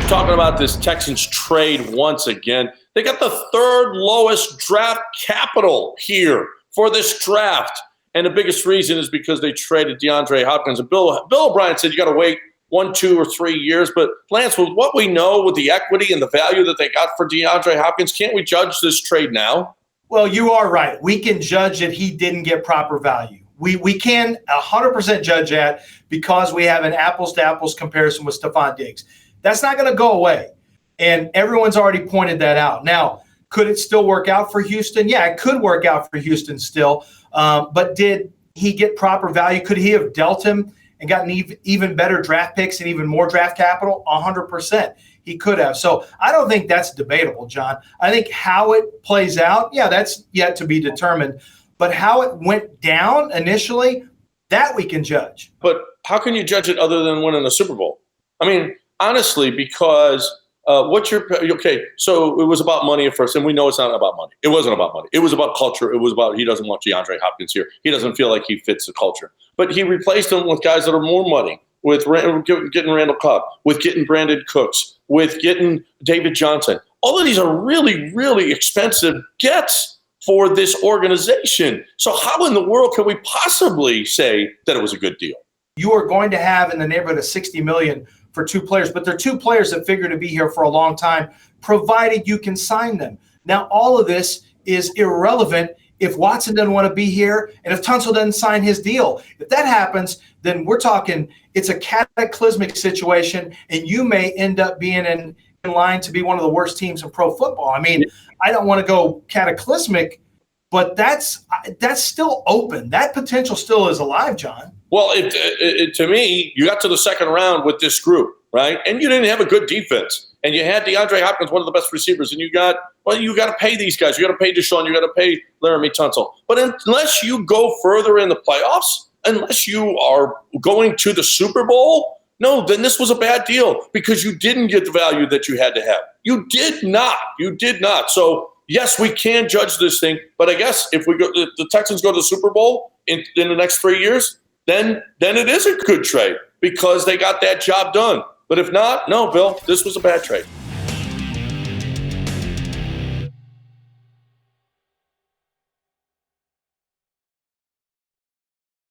talking about this Texans trade once again. They got the third lowest draft capital here for this draft. And the biggest reason is because they traded DeAndre Hopkins. And Bill O'Brien said you got to wait 1, 2, or 3 years. But Lance, with what we know with the equity and the value that they got for DeAndre Hopkins, can't we judge this trade now? Well, you are right. We can judge that he didn't get proper value. We can 100% judge that because we have an apples-to-apples comparison with Stephon Diggs. That's not going to go away, and everyone's already pointed that out. Now, could it still work out for Houston? Yeah, it could work out for Houston still, but did he get proper value? Could he have dealt him and gotten even better draft picks and even more draft capital? 100%. He could have. So I don't think that's debatable, John. I think how it plays out, yeah, that's yet to be determined. But how it went down initially, that we can judge. But how can you judge it other than winning a Super Bowl? I mean, honestly, because okay, so it was about money at first, and we know it's not about money. It wasn't about money. It was about culture. It was about he doesn't want DeAndre Hopkins here. He doesn't feel like he fits the culture. But he replaced him with guys that are more money, with getting Randall Cobb, with getting Brandon Cooks, with getting David Johnson. All of these are really, really expensive gets for this organization. So how in the world can we possibly say that it was a good deal? You are going to have in the neighborhood of $60 million for two players, but they're two players that figure to be here for a long time, provided you can sign them. Now, all of this is irrelevant if Watson doesn't want to be here and if Tunsil doesn't sign his deal. If that happens, then we're talking it's a cataclysmic situation, and you may end up being in line to be one of the worst teams in pro football. I mean, I don't want to go cataclysmic, but that's still open. That potential still is alive, John. Well, to me, you got to the second round with this group, right? And you didn't have a good defense. And you had DeAndre Hopkins, one of the best receivers, and you got to pay these guys. You got to pay Deshaun. You got to pay Laramie Tunsil. But unless you go further in the playoffs, unless you are going to the Super Bowl, no, then this was a bad deal because you didn't get the value that you had to have. You did not. You did not. So, yes, we can judge this thing. But I guess if the Texans go to the Super Bowl in the next 3 years, then it is a good trade because they got that job done. But if not, no, Bill, this was a bad trade.